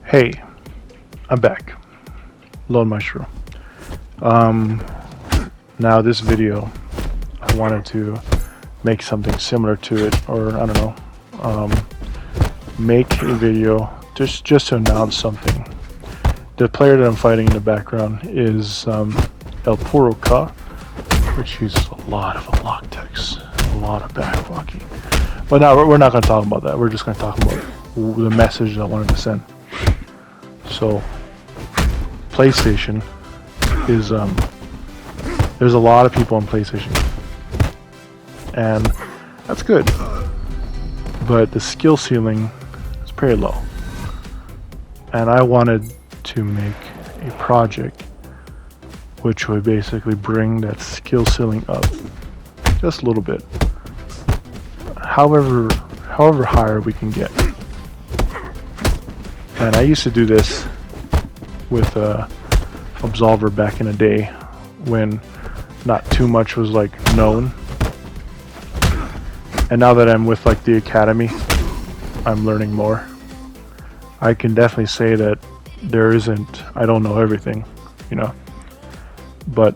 Hey, I'm back. Lone Maestro. Um, Now this video, I wanted to make something similar to it, or I don't know, make a video just to announce something. The player that I'm fighting in the background is El Puro Ka, which uses a lot of unlock text, a lot of backwalking. But now we're not going to talk about that. We're just going to talk about the message I wanted to send. So, PlayStation is there's a lot of people on PlayStation, and that's good. But the skill ceiling is pretty low, and I wanted to make a project which would basically bring that skill ceiling up just a little bit, however higher we can get. And I used to do this with Absolver back in the day when not too much was like known. And now that I'm with like the academy, I'm learning more. I can definitely say that I don't know everything, you know, but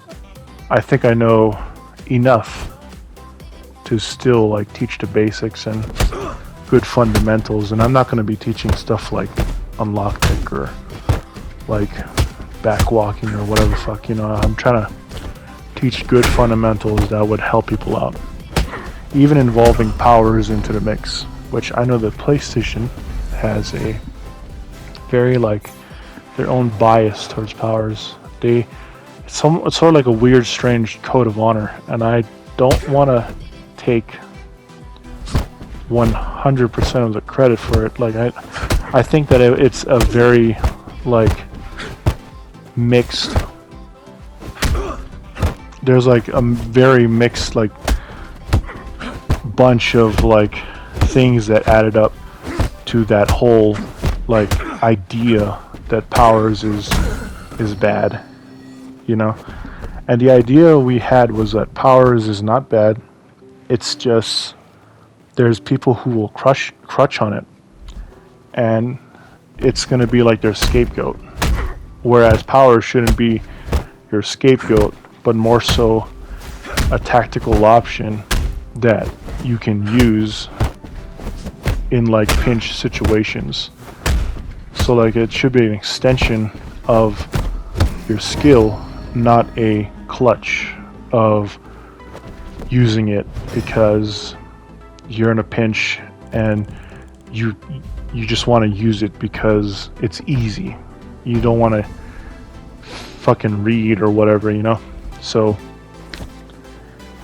I think I know enough to still like teach the basics and good fundamentals. And I'm not going to be teaching stuff like unlock tech or like backwalking or whatever the fuck, you know. I'm trying to teach good fundamentals that would help people out, even involving powers into the mix, which I know that PlayStation has a very like their own bias towards powers. It's sort of like a weird, strange code of honor, and I don't want to take 100% of the credit for it. Like I think that it's a very like mixed. There's like a very mixed like bunch of like things that added up to that whole like idea that powers is bad, you know. And the idea we had was that powers is not bad. It's just there's people who will crutch on it, and it's going to be like their scapegoat. Whereas power shouldn't be your scapegoat, but more so a tactical option that you can use in like pinch situations. So like it should be an extension of your skill, not a clutch of using it because you're in a pinch and you just want to use it because it's easy. You don't want to fucking read or whatever, you know. So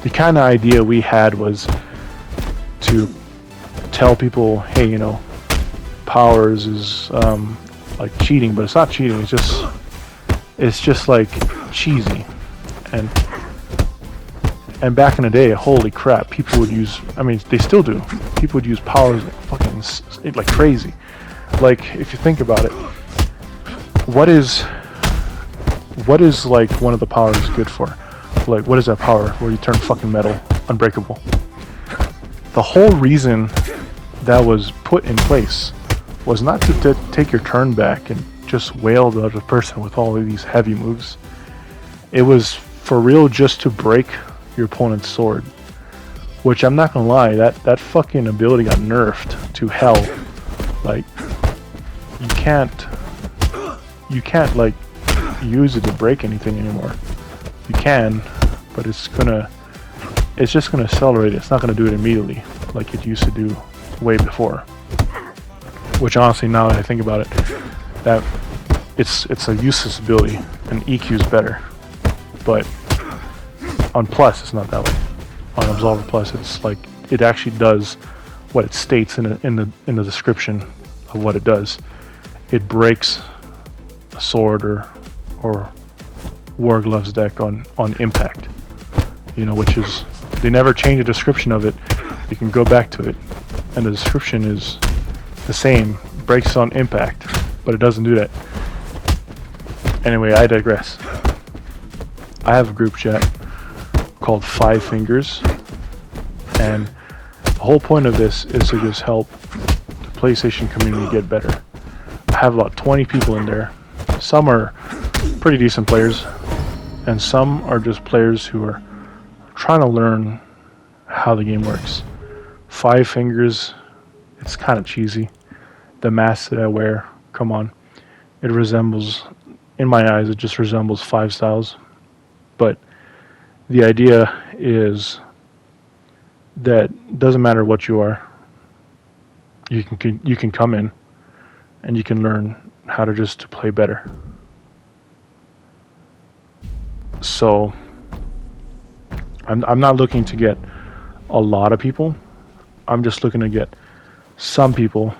the kind of idea we had was to tell people, hey, you know, powers is like cheating, but it's not cheating. It's just like cheesy. And back in the day, holy crap, people would use, I mean, they still do. People would use powers like fucking like crazy. Like if you think about it, what is like one of the powers good for? Like what is that power where you turn fucking metal unbreakable? The whole reason that was put in place was not to take your turn back and just wail the other person with all of these heavy moves. It was for real just to break your opponent's sword, which I'm not gonna lie, that fucking ability got nerfed to hell. Like you can't like use it to break anything anymore. You can, but it's just gonna accelerate it. It's not gonna do it immediately like it used to do way before. Which honestly, now that I think about it, that it's a useless ability, and EQ is better. But on Plus, it's not that way. On Absolver Plus, it's like it actually does what it states in the description of what it does. It breaks a sword or War Gloves deck on impact. You know, which is, they never change the description of it. You can go back to it, and the description is the same. Breaks on impact, but it doesn't do that. Anyway, I digress. I have a group chat called Five Fingers, and the whole point of this is to just help the PlayStation community get better. have about 20 people in there. Some are pretty decent players, and some are just players who are trying to learn how the game works. 5 fingers, it's kind of cheesy. The mask that I wear, come on. It resembles, in my eyes, it just resembles 5 styles. But the idea is that it doesn't matter what you are. You can come in and you can learn how to just play better. So I'm not looking to get a lot of people. I'm just looking to get some people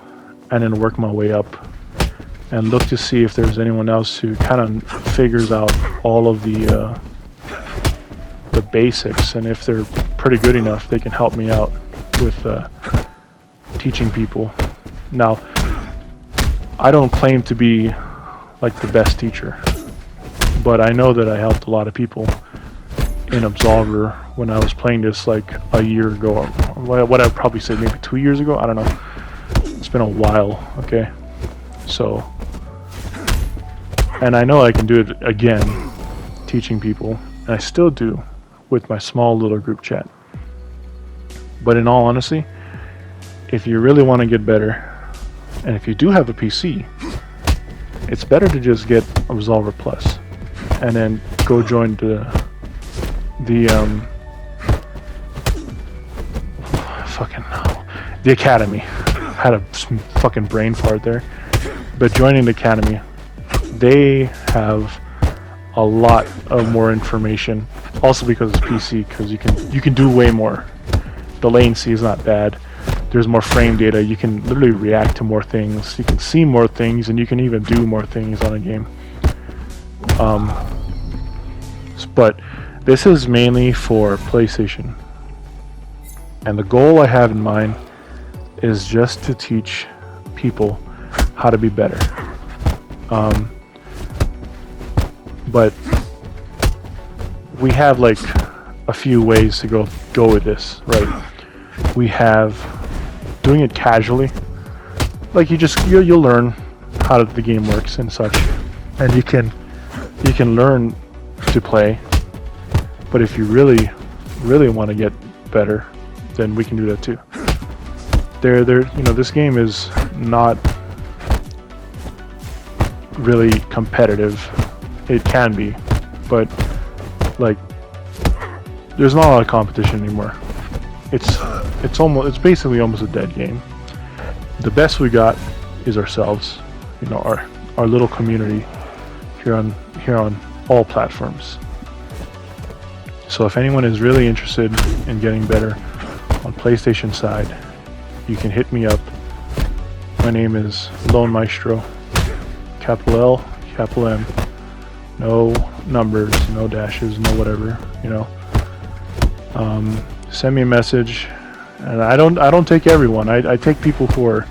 and then work my way up and look to see if there's anyone else who kind of figures out all of the basics, and if they're pretty good enough, they can help me out with teaching people. Now, I don't claim to be like the best teacher, but I know that I helped a lot of people in Absolver when I was playing this like a year ago, or what I would probably say maybe 2 years ago. I don't know. It's been a while, okay? So, and I know I can do it again, teaching people, and I still do with my small little group chat. But in all honesty, if you really want to get better, and if you do have a PC, it's better to just get Absolver Plus and then go join the academy. I had a fucking brain fart there. But joining the academy, they have a lot of more information. Also because it's PC, because you can do way more. The latency is not bad. There's more frame data. You can literally react to more things. You can see more things, and you can even do more things on a game. But this is mainly for PlayStation. And the goal I have in mind is just to teach people how to be better. But we have like a few ways to go with this, right? We have doing it casually, like you'll learn how the game works and such, and you can learn to play. But if you really want to get better, then we can do that too. This game is not really competitive. It can be, but like there's not a lot of competition anymore. It's basically almost a dead game. The best we got is ourselves, our little community here on all platforms. So if anyone is really interested in getting better on PlayStation side, you can hit me up. My name is Lone Maestro, capital L, capital M, no numbers, no dashes, no whatever, Send me a message, and I don't take everyone. I take people who are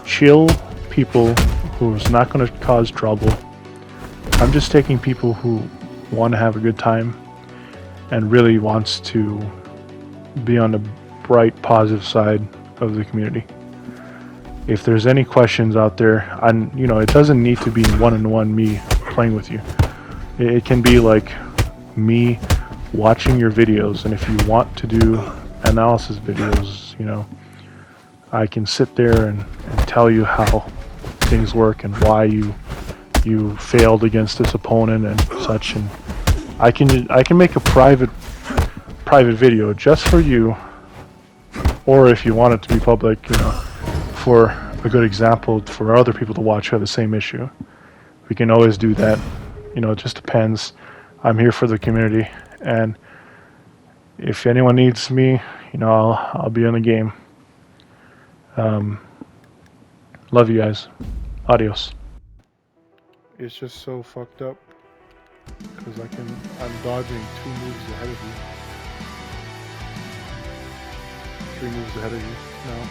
chill, people who's not going to cause trouble. I'm just taking people who want to have a good time and really wants to be on the bright, positive side of the community. If there's any questions out there, it doesn't need to be one-on-one me playing with you. It can be like me watching your videos, and if you want to do analysis videos, I can sit there and tell you how things work and why you failed against this opponent and such, and I can make a private video just for you, or if you want it to be public, for a good example for other people to watch who have the same issue. We can always do that. It just depends. I'm here for the community, and if anyone needs me, I'll be in the game. Love you guys. Adios. It's just so fucked up because I'm dodging 2 moves ahead of you. 3 moves ahead of you now.